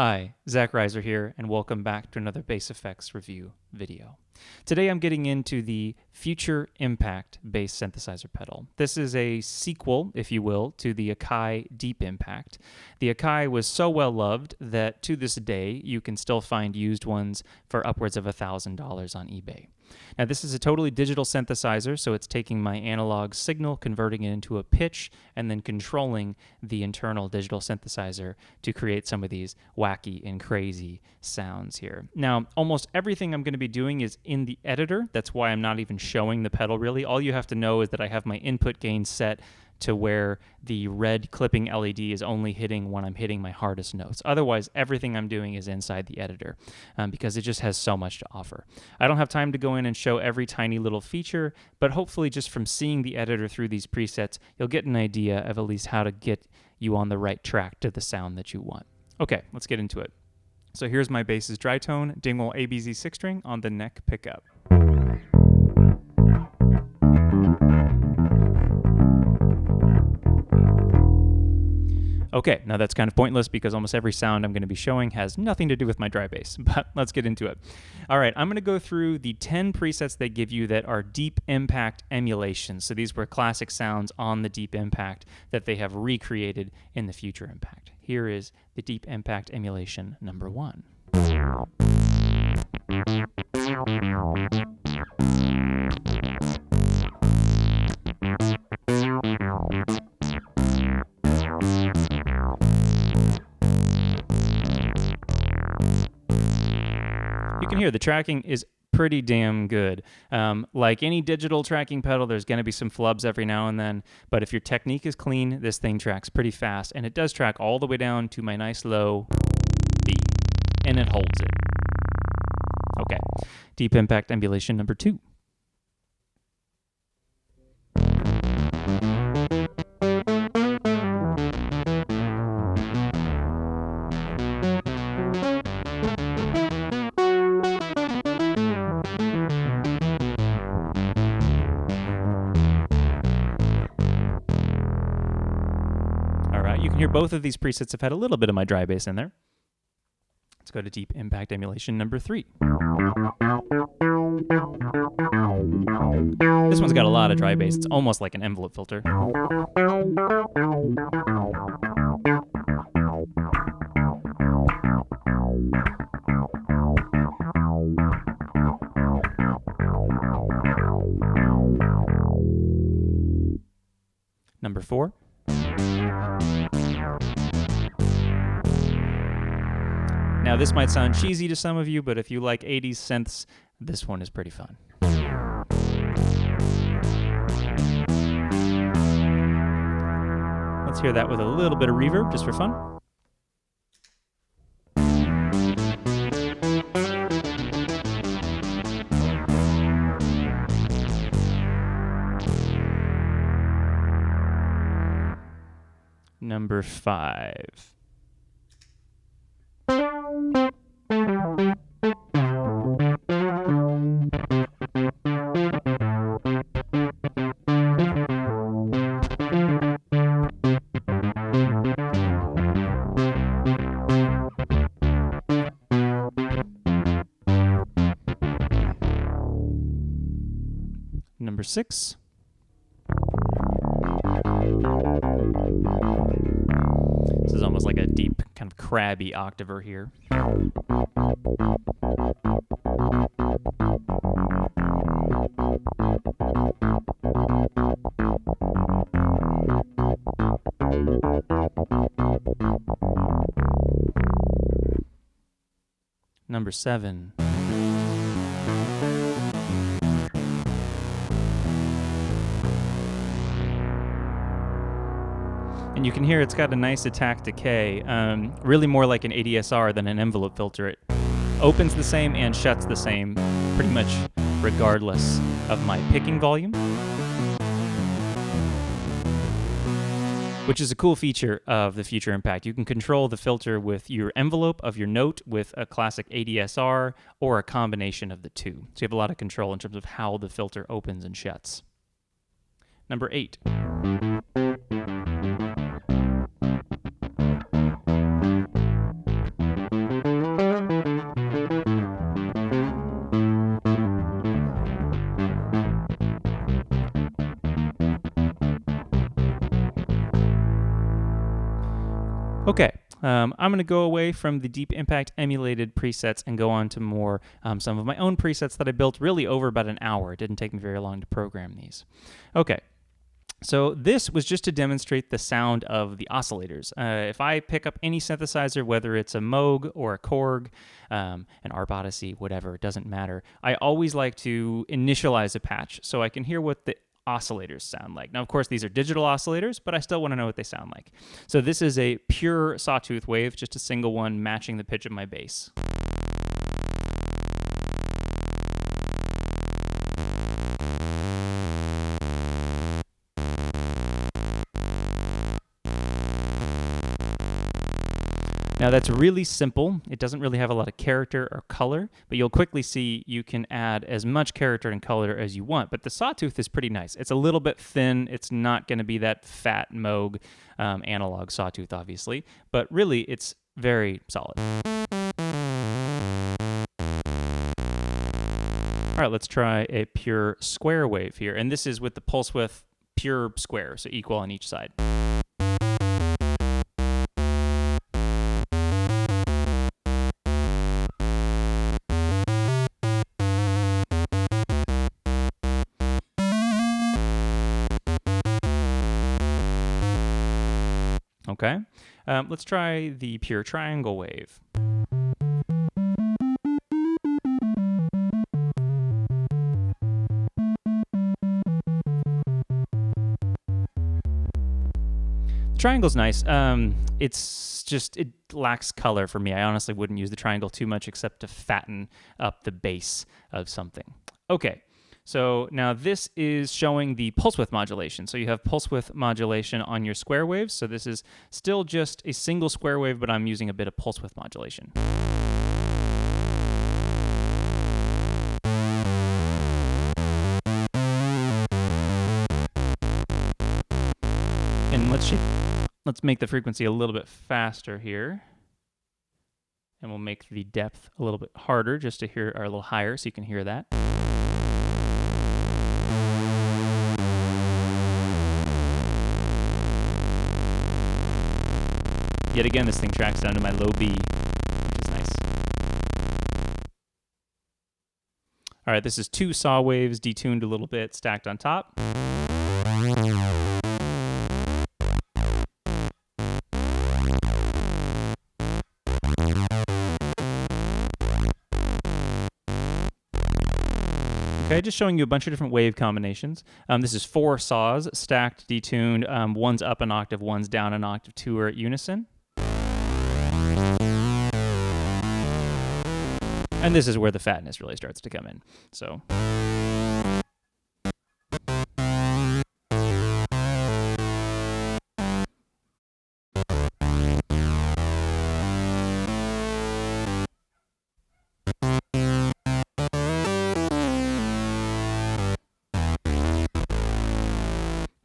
Hi, Zach Reiser here, and welcome back to another Bass Effects review video. Today I'm getting into the Future Impact Bass Synthesizer pedal. This is a sequel, if you will, to the Akai Deep Impact. The Akai was so well loved that to this day you can still find used ones for upwards of $1,000 on eBay. Now this is a totally digital synthesizer, so it's taking my analog signal, converting it into a pitch, and then controlling the internal digital synthesizer to create some of these wacky and crazy sounds here. Now, almost everything I'm going to be doing is in the editor. That's why I'm not even showing the pedal really. All you have to know is that I have my input gain set to where the red clipping LED is only hitting when I'm hitting my hardest notes. Otherwise, everything I'm doing is inside the editor because it just has so much to offer. I don't have time to go in and show every tiny little feature, but hopefully just from seeing the editor through these presets, you'll get an idea of at least how to get you on the right track to the sound that you want. Okay, let's get into it. So here's my bass's dry tone, Dingwall ABZ 6-string on the neck pickup. Okay, now that's kind of pointless because almost every sound I'm going to be showing has nothing to do with my dry bass, but let's get into it. All right, I'm going to go through the 10 presets they give you that are Deep Impact emulations. So these were classic sounds on the Deep Impact that they have recreated in the Future Impact. Here is the Deep Impact emulation number 1. You can hear the tracking is pretty damn good. Like any digital tracking pedal, there's going to be some flubs every now and then, but if your technique is clean, this thing tracks pretty fast, and it does track all the way down to my nice low B, and it holds it. Okay, Deep Impact emulation number 2. You can hear both of these presets have had a little bit of my dry bass in there. Let's go to Deep Impact emulation number 3. This one's got a lot of dry bass. It's almost like an envelope filter. Number 4. Now, this might sound cheesy to some of you, but if you like 80s synths, this one is pretty fun. Let's hear that with a little bit of reverb, just for fun. Number 5. Number 6. This is almost like a deep, kind of crabby octaver here. Number 7. And you can hear it's got a nice attack decay, really more like an ADSR than an envelope filter. It opens the same and shuts the same pretty much regardless of my picking volume, which is a cool feature of the Future Impact. You can control the filter with your envelope of your note with a classic ADSR or a combination of the two. So you have a lot of control in terms of how the filter opens and shuts. Number 8. Okay, I'm going to go away from the Deep Impact emulated presets and go on to more some of my own presets that I built really over about an hour. It didn't take me very long to program these. Okay. So this was just to demonstrate the sound of the oscillators. If I pick up any synthesizer, whether it's a Moog or a Korg, an ARP Odyssey, whatever, it doesn't matter, I always like to initialize a patch so I can hear what the oscillators sound like. Now, of course, these are digital oscillators, but I still want to know what they sound like. So this is a pure sawtooth wave, just a single one matching the pitch of my bass. Now that's really simple. It doesn't really have a lot of character or color, but you'll quickly see you can add as much character and color as you want. But the sawtooth is pretty nice. It's a little bit thin. It's not going to be that fat Moog analog sawtooth, obviously, but really it's very solid. All right, let's try a pure square wave here. And this is with the pulse width pure square, so equal on each side. Okay, let's try the pure triangle wave. Triangle's nice. It's just, it lacks color for me. I honestly wouldn't use the triangle too much except to fatten up the bass of something. Okay, so now this is showing the pulse width modulation. So you have pulse width modulation on your square waves. So this is still just a single square wave, but I'm using a bit of pulse width modulation. And let's make the frequency a little bit faster here. And we'll make the depth a little bit harder just to hear, or a little higher so you can hear that. Yet again, this thing tracks down to my low B, which is nice. All right, this is 2 saw waves detuned a little bit, stacked on top. Okay, just showing you a bunch of different wave combinations. This is 4 saws stacked, detuned. One's up an octave, one's down an octave, 2 are at unison. And this is where the fatness really starts to come in. So.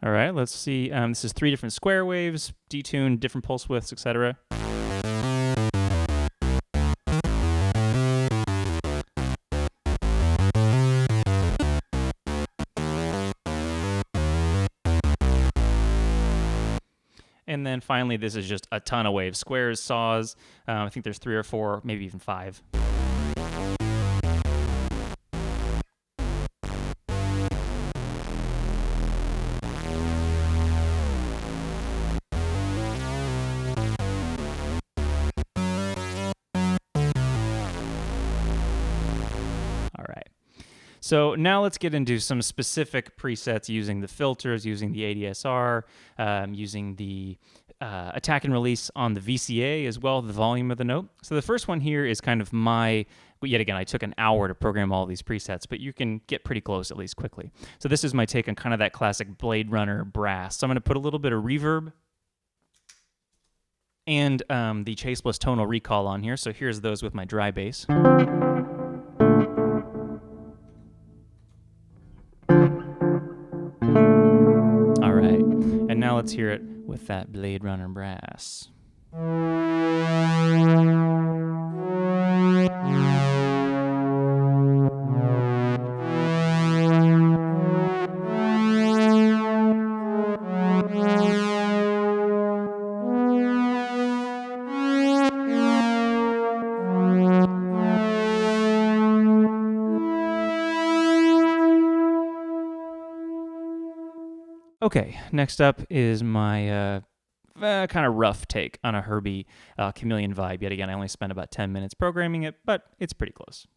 All right, let's see. This is 3 different square waves, detuned, different pulse widths, etc. And then finally, this is just a ton of waves. Squares, saws, I think there's 3 or 4, maybe even 5. So now let's get into some specific presets using the filters, using the ADSR, using the attack and release on the VCA as well, the volume of the note. So the first one here is kind of my, yet again, I took an hour to program all these presets, but you can get pretty close at least quickly. So this is my take on kind of that classic Blade Runner brass. So I'm going to put a little bit of reverb and the Bliss Tonal Recall on here. So here's those with my dry bass. All right, and now let's hear it with that Blade Runner brass. Okay, next up is my kind of rough take on a Herbie Chameleon vibe. Yet again, I only spent about 10 minutes programming it, but it's pretty close.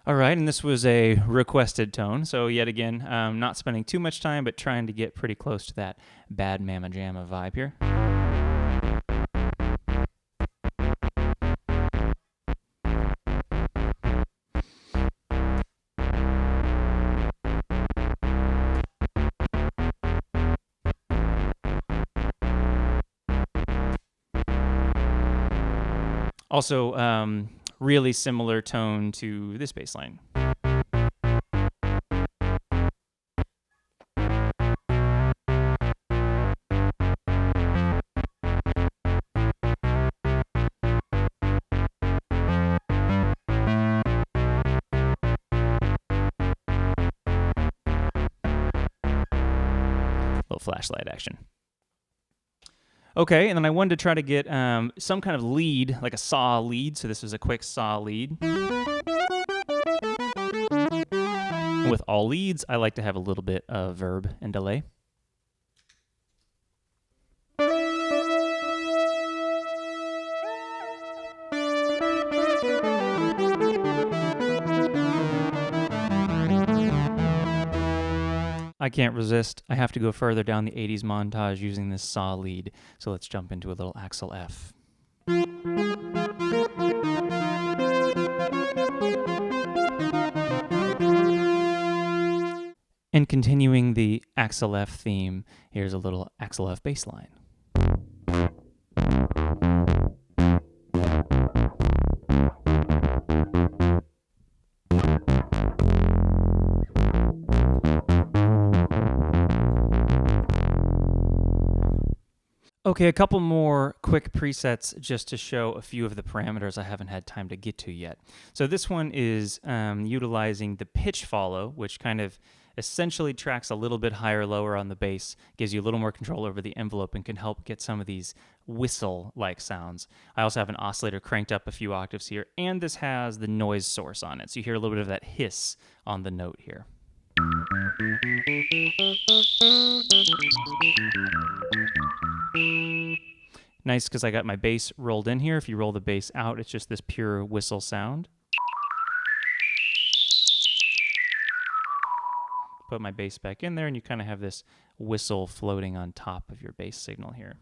All right, and this was a requested tone, so yet again, not spending too much time, but trying to get pretty close to that bad mamma jamma vibe here. Also, really similar tone to this bass line. Little flashlight action. Okay, and then I wanted to try to get some kind of lead, like a saw lead. So this is a quick saw lead. And with all leads, I like to have a little bit of verb and delay. I can't resist. I have to go further down the 80s montage using this saw lead. So let's jump into a little Axel F. And continuing the Axel F theme, here's a little Axel F bass line. Okay, a couple more quick presets just to show a few of the parameters I haven't had time to get to yet. So this one is utilizing the pitch follow, which kind of essentially tracks a little bit higher or lower on the bass, gives you a little more control over the envelope, and can help get some of these whistle-like sounds. I also have an oscillator cranked up a few octaves here, and this has the noise source on it, so you hear a little bit of that hiss on the note here. Nice because I got my bass rolled in here. If you roll the bass out, it's just this pure whistle sound. Put my bass back in there, and you kind of have this whistle floating on top of your bass signal here.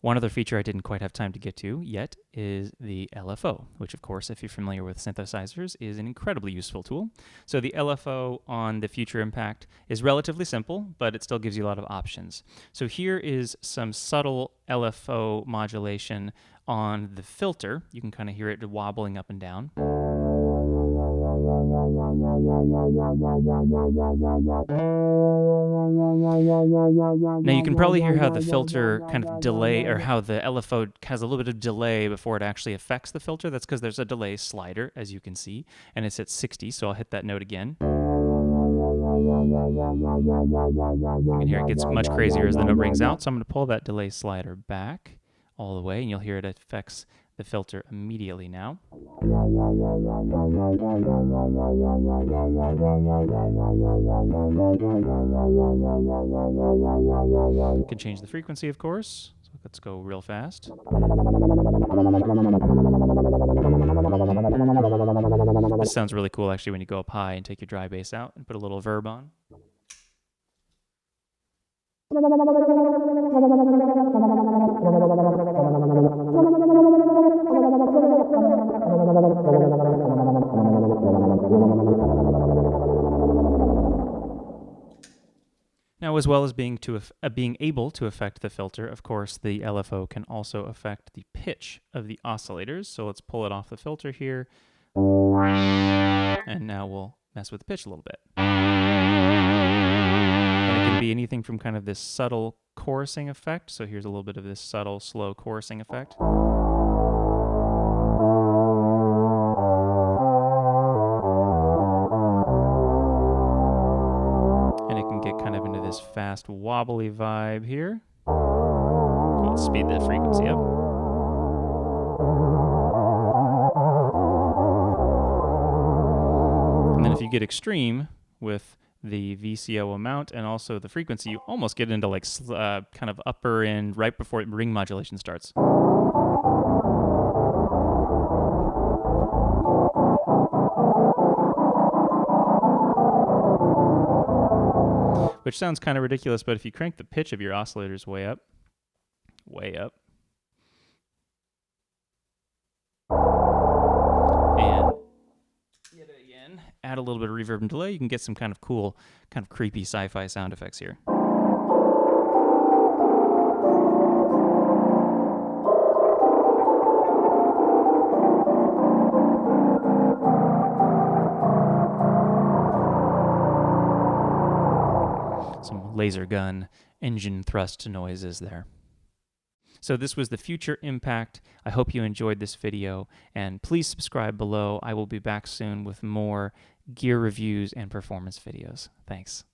One other feature I didn't quite have time to get to yet is the LFO, which of course, if you're familiar with synthesizers, is an incredibly useful tool. So the LFO on the Future Impact is relatively simple, but it still gives you a lot of options. So here is some subtle LFO modulation on the filter. You can kind of hear it wobbling up and down. Now you can probably hear how the filter kind of delay, or how the LFO has a little bit of delay before it actually affects the filter. That's because there's a delay slider, as you can see, and it's at 60, so I'll hit that note again. You can hear it gets much crazier as the note rings out, so I'm going to pull that delay slider back all the way, and you'll hear it affects the filter immediately now. You can change the frequency, of course. So let's go real fast. This sounds really cool actually when you go up high and take your dry bass out and put a little verb on. Now, as well as being able to affect the filter, of course, the LFO can also affect the pitch of the oscillators. So let's pull it off the filter here. And now we'll mess with the pitch a little bit. be anything from kind of this subtle chorusing effect. So here's a little bit of this subtle, slow chorusing effect. And it can get kind of into this fast, wobbly vibe here. Cool, let's speed the frequency up. And then if you get extreme with the VCO amount and also the frequency, you almost get into like kind of upper end right before ring modulation starts. Which sounds kind of ridiculous, but if you crank the pitch of your oscillators way up, and hit it again, add a little bit of reverb and delay, you can get some kind of cool, kind of creepy sci-fi sound effects here. Some laser gun engine thrust noises there. So this was the Future Impact. I hope you enjoyed this video, and please subscribe below. I will be back soon with more gear reviews and performance videos. Thanks.